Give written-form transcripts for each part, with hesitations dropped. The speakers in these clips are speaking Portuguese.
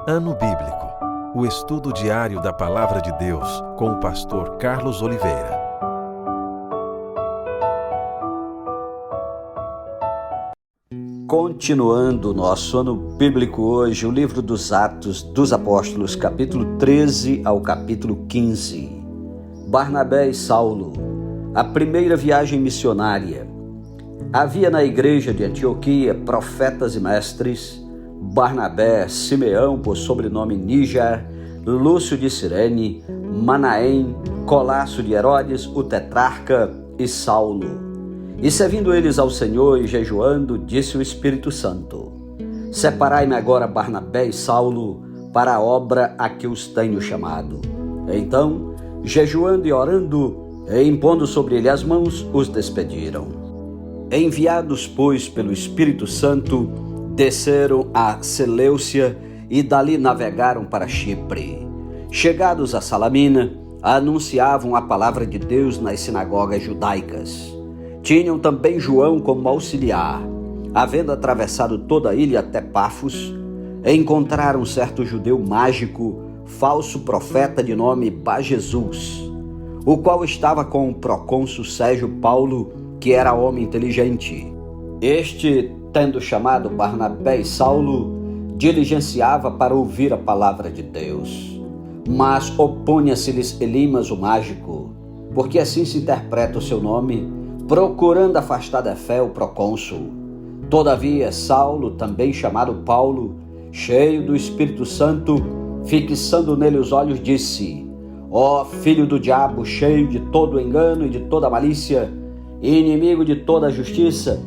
Ano Bíblico, o estudo diário da Palavra de Deus com o pastor Carlos Oliveira. Continuando o nosso ano bíblico hoje, o livro dos Atos dos Apóstolos, capítulo 13 ao capítulo 15. Barnabé e Saulo, a primeira viagem missionária. Havia na igreja de Antioquia profetas e mestres: Barnabé, Simeão, por sobrenome Níger, Lúcio de Cirene, Manaém, Colasso de Herodes, o tetrarca, e Saulo. E servindo eles ao Senhor e jejuando, disse o Espírito Santo: Separai-me agora Barnabé e Saulo para a obra a que os tenho chamado. Então, jejuando e orando, e impondo sobre ele as mãos, os despediram. Enviados, pois, pelo Espírito Santo, desceram a Seleucia e dali navegaram para Chipre. Chegados a Salamina, anunciavam a palavra de Deus nas sinagogas judaicas. Tinham também João como auxiliar. Havendo atravessado toda a ilha até Pafos, encontraram um certo judeu mágico, falso profeta de nome Bar-Jesus, o qual estava com o procônsul Sérgio Paulo, que era homem inteligente. Este, tendo chamado Barnabé e Saulo, diligenciava para ouvir a palavra de Deus. Mas opunha-se-lhes Elimas o mágico, porque assim se interpreta o seu nome, procurando afastar da fé o procônsul. Todavia Saulo, também chamado Paulo, cheio do Espírito Santo, fixando nele os olhos, disse: Ó filho do diabo, cheio de todo engano e de toda malícia, inimigo de toda a justiça,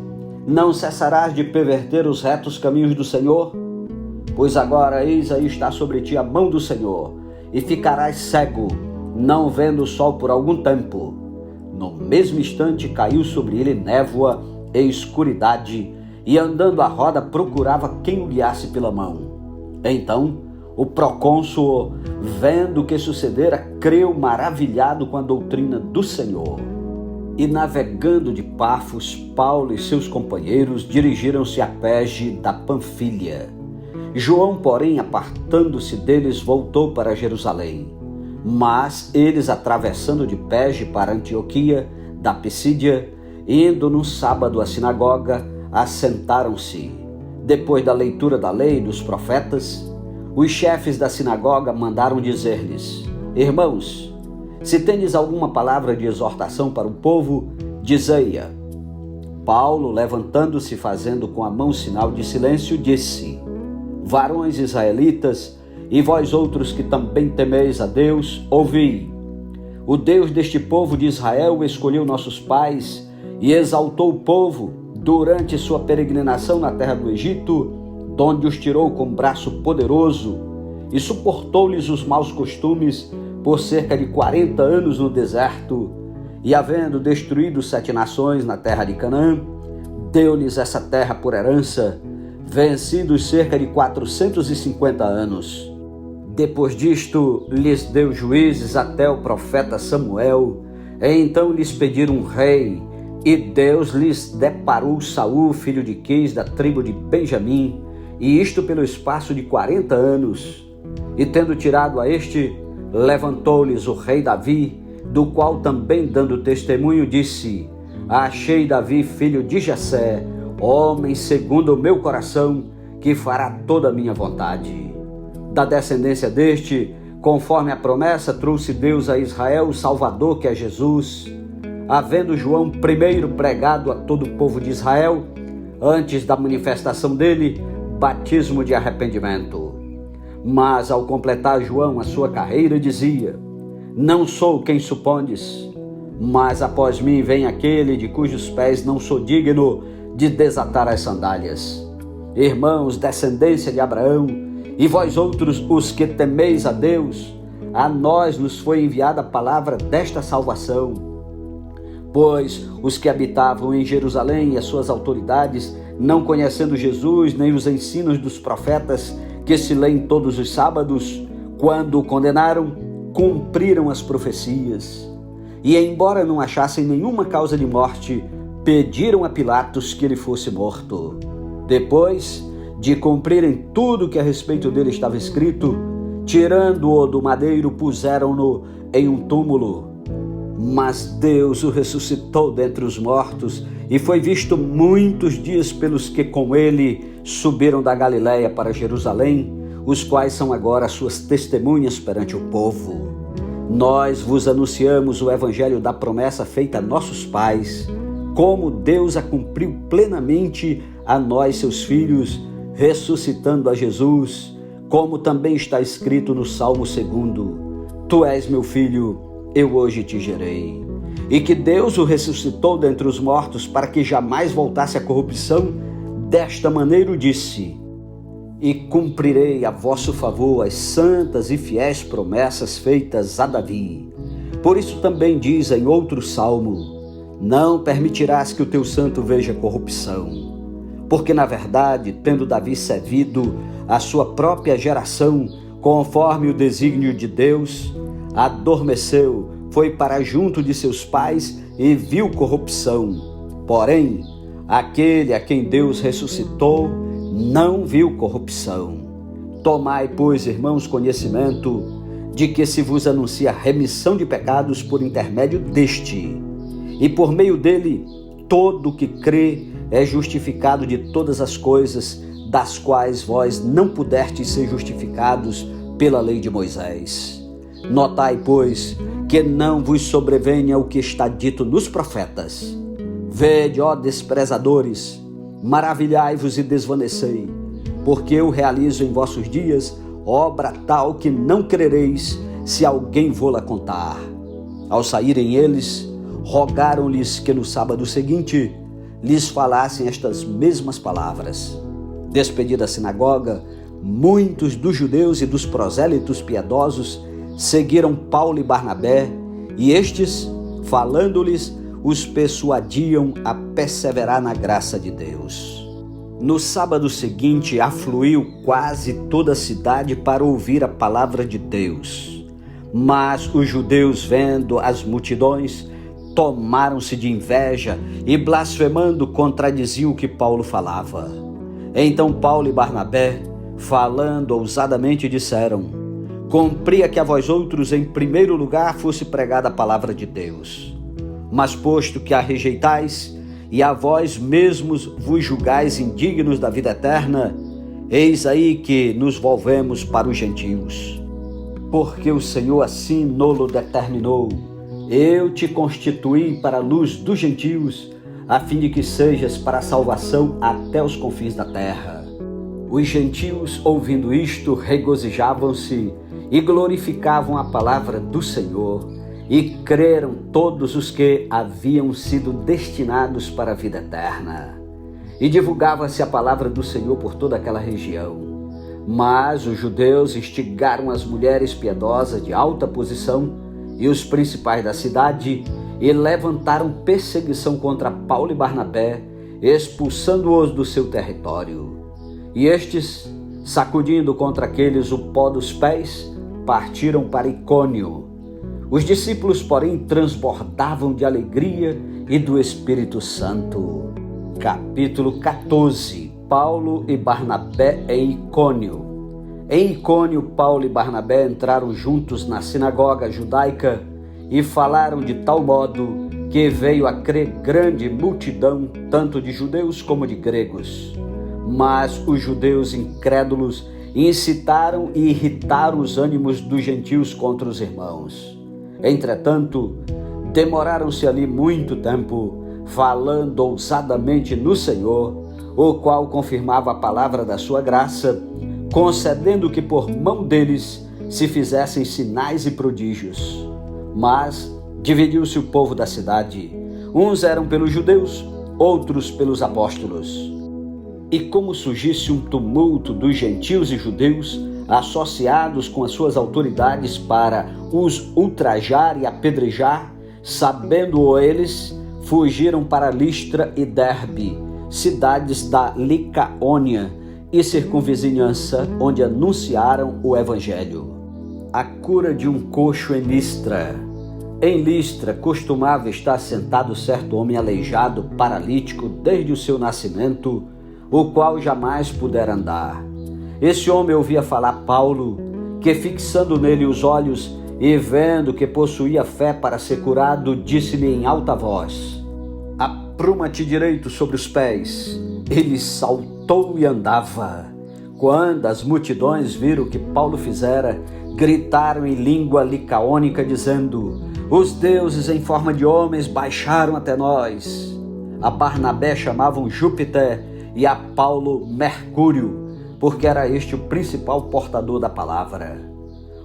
não cessarás de perverter os retos caminhos do Senhor? Pois agora eis aí está sobre ti a mão do Senhor, e ficarás cego, não vendo o sol por algum tempo. No mesmo instante caiu sobre ele névoa e escuridade, e andando à roda procurava quem o guiasse pela mão. Então o procônsul, vendo o que sucedera, creu maravilhado com a doutrina do Senhor. E navegando de Pafos, Paulo e seus companheiros dirigiram-se a Perge da Panfilha. João, porém, apartando-se deles, voltou para Jerusalém. Mas eles, atravessando de Perge para Antioquia da Pisídia, indo no sábado à sinagoga, assentaram-se. Depois da leitura da lei e dos profetas, os chefes da sinagoga mandaram dizer-lhes: Irmãos, se tendes alguma palavra de exortação para o povo, dizei-a. Paulo, levantando-se, fazendo com a mão sinal de silêncio, disse: Varões israelitas, e vós outros que também temeis a Deus, ouvi. O Deus deste povo de Israel escolheu nossos pais e exaltou o povo durante sua peregrinação na terra do Egito, donde os tirou com braço poderoso, e suportou-lhes os maus costumes por cerca de 40 anos no deserto, e havendo destruído 7 nações na terra de Canaã, deu-lhes essa terra por herança, vencidos cerca de 450 anos. Depois disto, lhes deu juízes até o profeta Samuel, e então lhes pediram um rei, e Deus lhes deparou Saul, filho de Quis, da tribo de Benjamim, e isto pelo espaço de 40 anos. E tendo tirado a este, levantou-lhes o rei Davi, do qual também dando testemunho disse: Achei Davi, filho de Jessé, homem segundo o meu coração, que fará toda a minha vontade. Da descendência deste, conforme a promessa, trouxe Deus a Israel o Salvador, que é Jesus, havendo João primeiro pregado a todo o povo de Israel, antes da manifestação dele, batismo de arrependimento. Mas ao completar João a sua carreira, dizia: Não sou quem supondes, mas após mim vem aquele de cujos pés não sou digno de desatar as sandálias. Irmãos, descendência de Abraão, e vós outros os que temeis a Deus, a nós nos foi enviada a palavra desta salvação. Pois os que habitavam em Jerusalém e as suas autoridades, não conhecendo Jesus nem os ensinos dos profetas que se leem todos os sábados, quando o condenaram, cumpriram as profecias. E embora não achassem nenhuma causa de morte, pediram a Pilatos que ele fosse morto. Depois, de cumprirem tudo que a respeito dele estava escrito, tirando-o do madeiro, puseram-no em um túmulo. Mas Deus o ressuscitou dentre os mortos e foi visto muitos dias pelos que com ele subiram da Galiléia para Jerusalém, os quais são agora suas testemunhas perante o povo. Nós vos anunciamos o evangelho da promessa feita a nossos pais, como Deus a cumpriu plenamente a nós, seus filhos, ressuscitando a Jesus, como também está escrito no Salmo 2: Tu és meu filho, eu hoje te gerei. E que Deus o ressuscitou dentre os mortos para que jamais voltasse à corrupção, desta maneira o disse: E cumprirei a vosso favor as santas e fiéis promessas feitas a Davi. Por isso também diz em outro salmo: Não permitirás que o teu santo veja corrupção. Porque na verdade, tendo Davi servido a sua própria geração, conforme o desígnio de Deus, adormeceu, foi para junto de seus pais e viu corrupção. Porém, aquele a quem Deus ressuscitou não viu corrupção. Tomai, pois, irmãos, conhecimento de que se vos anuncia remissão de pecados por intermédio deste, e por meio dele todo que crê é justificado de todas as coisas das quais vós não pudestes ser justificados pela lei de Moisés. Notai, pois, que não vos sobrevenha o que está dito nos profetas. Vede, ó desprezadores, maravilhai-vos e desvanecei, porque eu realizo em vossos dias obra tal que não crereis, se alguém vô-la contar. Ao saírem eles, rogaram-lhes que no sábado seguinte lhes falassem estas mesmas palavras. Despedida a sinagoga, muitos dos judeus e dos prosélitos piedosos seguiram Paulo e Barnabé, e estes, falando-lhes, os persuadiam a perseverar na graça de Deus. No sábado seguinte, afluiu quase toda a cidade para ouvir a palavra de Deus. Mas os judeus, vendo as multidões, tomaram-se de inveja e, blasfemando, contradiziam o que Paulo falava. Então Paulo e Barnabé, falando ousadamente, disseram: Cumpria que a vós outros, em primeiro lugar, fosse pregada a palavra de Deus. Mas posto que a rejeitais, e a vós mesmos vos julgais indignos da vida eterna, eis aí que nos volvemos para os gentios. Porque o Senhor assim nolo determinou: Eu te constituí para a luz dos gentios, a fim de que sejas para a salvação até os confins da terra. Os gentios, ouvindo isto, regozijavam-se e glorificavam a palavra do Senhor, e creram todos os que haviam sido destinados para a vida eterna. E divulgava-se a palavra do Senhor por toda aquela região. Mas os judeus instigaram as mulheres piedosas de alta posição e os principais da cidade, e levantaram perseguição contra Paulo e Barnabé, expulsando-os do seu território. E estes, sacudindo contra aqueles o pó dos pés, partiram para Icônio. Os discípulos, porém, transbordavam de alegria e do Espírito Santo. Capítulo 14. Paulo e Barnabé em Icônio. Em Icônio, Paulo e Barnabé entraram juntos na sinagoga judaica e falaram de tal modo que veio a crer grande multidão, tanto de judeus como de gregos. Mas os judeus incrédulos incitaram e irritaram os ânimos dos gentios contra os irmãos. Entretanto, demoraram-se ali muito tempo, falando ousadamente no Senhor, o qual confirmava a palavra da sua graça, concedendo que por mão deles se fizessem sinais e prodígios. Mas dividiu-se o povo da cidade. Uns eram pelos judeus, outros pelos apóstolos. E como surgisse um tumulto dos gentios e judeus, associados com as suas autoridades para os ultrajar e apedrejar, sabendo-o eles, fugiram para Listra e Derbe, cidades da Licaônia e circunvizinhança, onde anunciaram o evangelho. A cura de um coxo em Listra. Em Listra costumava estar sentado certo homem aleijado, paralítico, desde o seu nascimento, o qual jamais pudera andar. Esse homem ouvia falar Paulo, que fixando nele os olhos e vendo que possuía fé para ser curado, disse-lhe em alta voz: apruma-te direito sobre os pés. Ele saltou e andava. Quando as multidões viram o que Paulo fizera, gritaram em língua licaônica, dizendo: os deuses em forma de homens baixaram até nós. A Barnabé chamavam Júpiter e a Paulo Mercúrio, porque era este o principal portador da palavra.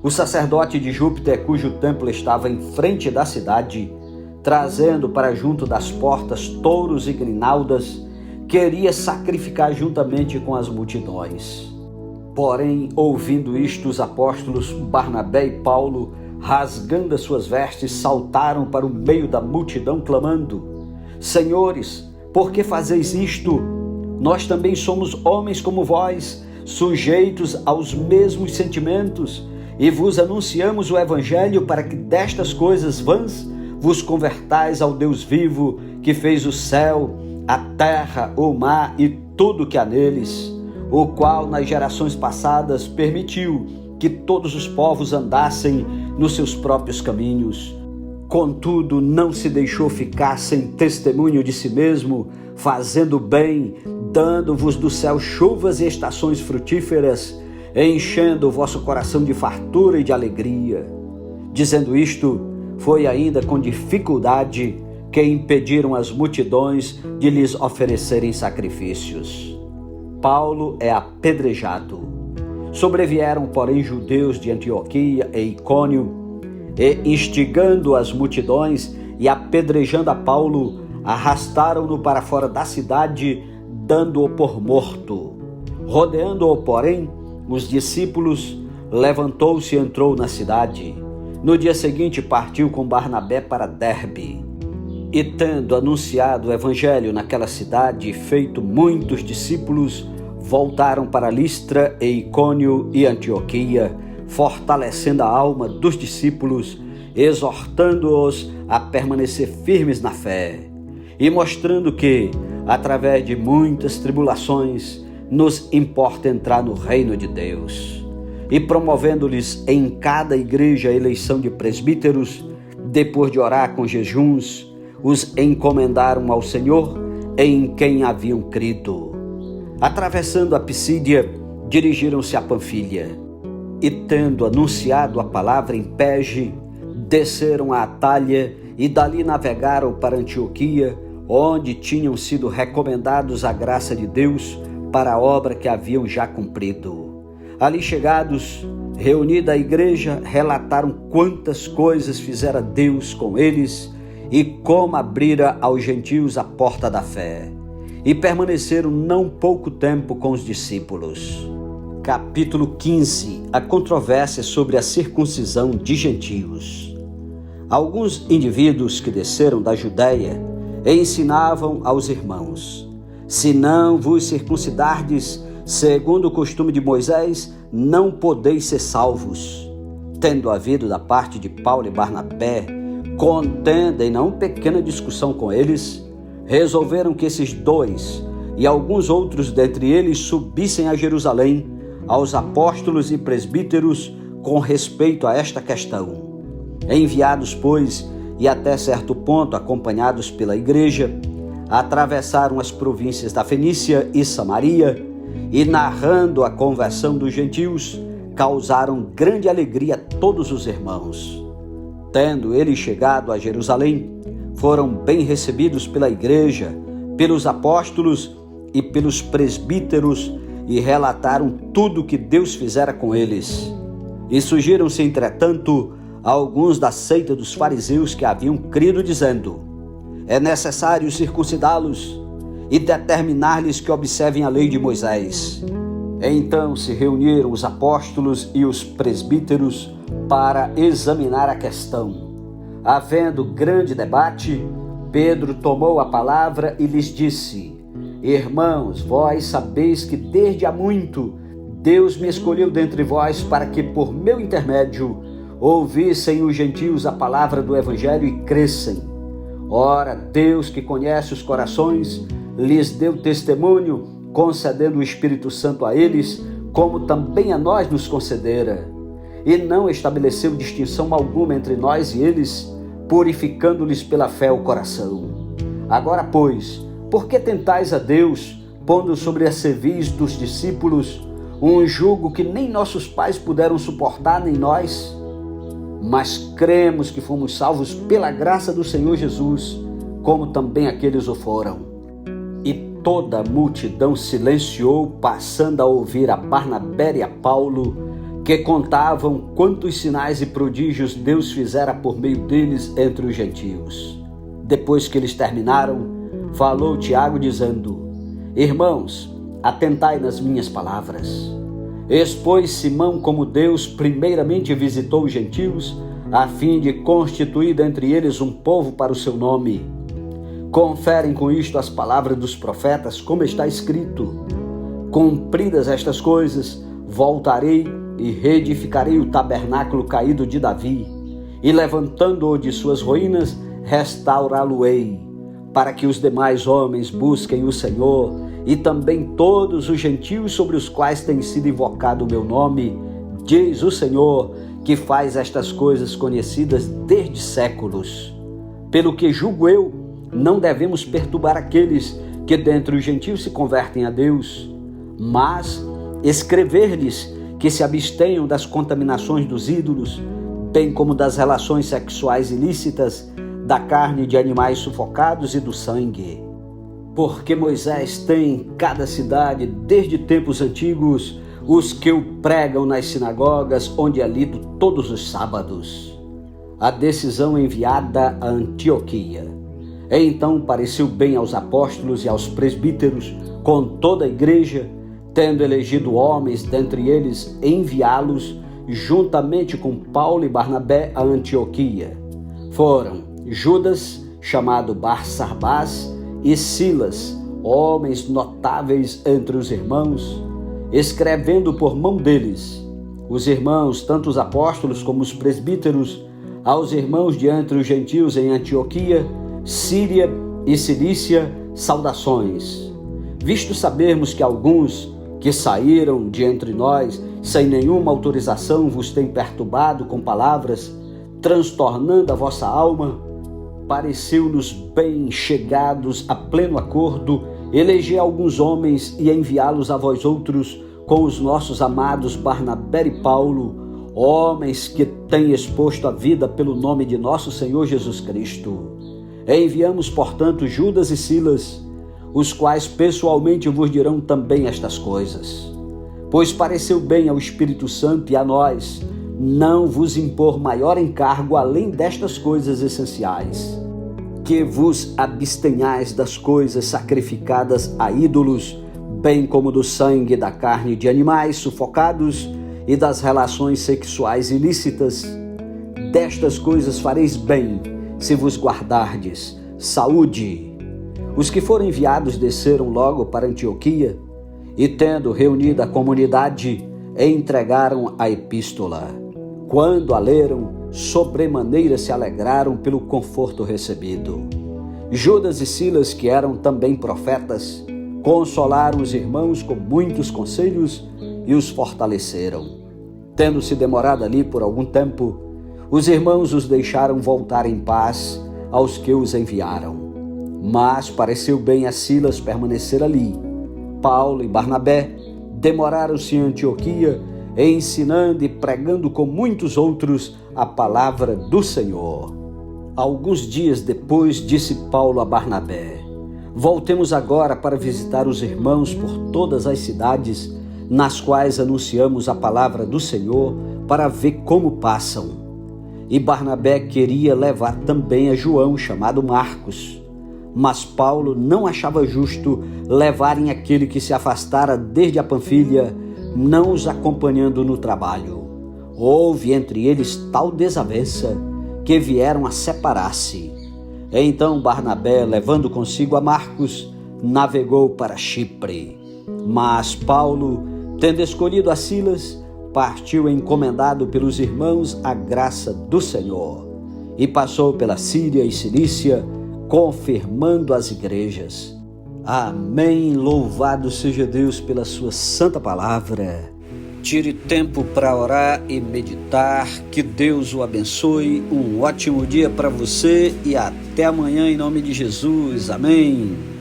O sacerdote de Júpiter, cujo templo estava em frente da cidade, trazendo para junto das portas touros e grinaldas, queria sacrificar juntamente com as multidões. Porém, ouvindo isto, os apóstolos Barnabé e Paulo, rasgando as suas vestes, saltaram para o meio da multidão, clamando: senhores, por que fazeis isto? Nós também somos homens como vós, sujeitos aos mesmos sentimentos, e vos anunciamos o evangelho para que destas coisas vãs vos convertais ao Deus vivo, que fez o céu, a terra, o mar e tudo que há neles, o qual nas gerações passadas permitiu que todos os povos andassem nos seus próprios caminhos. Contudo, não se deixou ficar sem testemunho de si mesmo, fazendo bem, dando-vos do céu chuvas e estações frutíferas, enchendo o vosso coração de fartura e de alegria. Dizendo isto, foi ainda com dificuldade que impediram as multidões de lhes oferecerem sacrifícios. Paulo é apedrejado. Sobrevieram, porém, judeus de Antioquia e Icônio, e instigando as multidões e apedrejando a Paulo, arrastaram-no para fora da cidade, dando-o por morto. Rodeando-o, porém, os discípulos, levantou-se e entrou na cidade. No dia seguinte partiu com Barnabé para Derbe. E tendo anunciado o evangelho naquela cidade e feito muitos discípulos, voltaram para Listra e Icônio e Antioquia, fortalecendo a alma dos discípulos, exortando-os a permanecer firmes na fé, e mostrando que, através de muitas tribulações, nos importa entrar no reino de Deus, e promovendo-lhes em cada igreja a eleição de presbíteros, depois de orar com jejuns, os encomendaram ao Senhor, em quem haviam crido. Atravessando a Pisídia, dirigiram-se a Panfilha, e tendo anunciado a palavra em Perge, desceram a Atália e dali navegaram para Antioquia, onde tinham sido recomendados à graça de Deus para a obra que haviam já cumprido. Ali chegados, reunida a igreja, relataram quantas coisas fizera Deus com eles e como abrira aos gentios a porta da fé. E permaneceram não pouco tempo com os discípulos. Capítulo 15. A controvérsia sobre a circuncisão de gentios. Alguns indivíduos que desceram da Judéia ensinavam aos irmãos: se não vos circuncidardes, segundo o costume de Moisés, não podeis ser salvos. Tendo havido da parte de Paulo e Barnabé contenda e não pequena discussão com eles, resolveram que esses dois e alguns outros dentre eles subissem a Jerusalém aos apóstolos e presbíteros com respeito a esta questão. Enviados, pois, e até certo ponto acompanhados pela igreja, atravessaram as províncias da Fenícia e Samaria e, narrando a conversão dos gentios, causaram grande alegria a todos os irmãos. Tendo eles chegado a Jerusalém, foram bem recebidos pela igreja, pelos apóstolos e pelos presbíteros e relataram tudo o que Deus fizera com eles. E surgiram-se, entretanto, alguns da seita dos fariseus que haviam crido, dizendo: é necessário circuncidá-los e determinar-lhes que observem a lei de Moisés. Então se reuniram os apóstolos e os presbíteros para examinar a questão. Havendo grande debate, Pedro tomou a palavra e lhes disse: irmãos, vós sabeis que desde há muito Deus me escolheu dentre vós para que por meu intermédio ouvissem os gentios a palavra do evangelho e crescem. Ora, Deus, que conhece os corações, lhes deu testemunho concedendo o Espírito Santo a eles, como também a nós nos concedera, e não estabeleceu distinção alguma entre nós e eles, purificando-lhes pela fé o coração. Agora, pois, por que tentais a Deus, pondo sobre a cerviz dos discípulos um jugo que nem nossos pais puderam suportar, nem nós? Mas cremos que fomos salvos pela graça do Senhor Jesus, como também aqueles o foram. E toda a multidão silenciou, passando a ouvir a Barnabé e a Paulo, que contavam quantos sinais e prodígios Deus fizera por meio deles entre os gentios. Depois que eles terminaram, falou Tiago dizendo: Irmãos, atentai nas minhas palavras. Expôs Simão como Deus primeiramente visitou os gentios, a fim de constituir dentre eles um povo para o seu nome. Conferem com isto as palavras dos profetas, como está escrito: Cumpridas estas coisas, voltarei e reedificarei o tabernáculo caído de Davi, e levantando-o de suas ruínas, restaurá-lo-ei, para que os demais homens busquem o Senhor, e também todos os gentios sobre os quais tem sido invocado o meu nome, diz o Senhor, que faz estas coisas conhecidas desde séculos. Pelo que julgo eu, não devemos perturbar aqueles que dentre os gentios se convertem a Deus, mas escrever-lhes que se abstenham das contaminações dos ídolos, bem como das relações sexuais ilícitas, da carne de animais sufocados e do sangue. Porque Moisés tem em cada cidade, desde tempos antigos, os que o pregam nas sinagogas, onde é lido todos os sábados. A decisão enviada a Antioquia. Então pareceu bem aos apóstolos e aos presbíteros, com toda a igreja, tendo elegido homens dentre eles, enviá-los, juntamente com Paulo e Barnabé, a Antioquia. Foram Judas, chamado Barsabás, e Silas, homens notáveis entre os irmãos, escrevendo por mão deles, os irmãos, tanto os apóstolos como os presbíteros, aos irmãos de entre os gentios em Antioquia, Síria e Cilícia, saudações. Visto sabermos que alguns que saíram de entre nós, sem nenhuma autorização, vos têm perturbado com palavras, transtornando a vossa alma, pareceu-nos bem chegados a pleno acordo eleger alguns homens e enviá-los a vós outros com os nossos amados Barnabé e Paulo, homens que têm exposto a vida pelo nome de nosso Senhor Jesus Cristo. Enviamos, portanto, Judas e Silas, os quais pessoalmente vos dirão também estas coisas. Pois pareceu bem ao Espírito Santo e a nós não vos impor maior encargo além destas coisas essenciais, que vos abstenhais das coisas sacrificadas a ídolos, bem como do sangue e da carne de animais sufocados e das relações sexuais ilícitas. Destas coisas fareis bem, se vos guardardes. Saúde! Os que foram enviados desceram logo para Antioquia e, tendo reunido a comunidade, entregaram a epístola. Quando a leram, sobremaneira se alegraram pelo conforto recebido. Judas e Silas, que eram também profetas, consolaram os irmãos com muitos conselhos e os fortaleceram. Tendo-se demorado ali por algum tempo, os irmãos os deixaram voltar em paz aos que os enviaram. Mas pareceu bem a Silas permanecer ali. Paulo e Barnabé demoraram-se em Antioquia, ensinando e pregando com muitos outros a palavra do Senhor. Alguns dias depois, disse Paulo a Barnabé: Voltemos agora para visitar os irmãos por todas as cidades nas quais anunciamos a palavra do Senhor, para ver como passam. E Barnabé queria levar também a João, chamado Marcos. Mas Paulo não achava justo levarem aquele que se afastara desde a Panfilha, não os acompanhando no trabalho. Houve entre eles tal desavença que vieram a separar-se. Então Barnabé, levando consigo a Marcos, navegou para Chipre. Mas Paulo, tendo escolhido a Silas, partiu encomendado pelos irmãos à graça do Senhor e passou pela Síria e Cilícia, confirmando as igrejas. Amém. Louvado seja Deus pela sua santa palavra. Tire tempo para orar e meditar. Que Deus o abençoe. Um ótimo dia para você e até amanhã em nome de Jesus. Amém.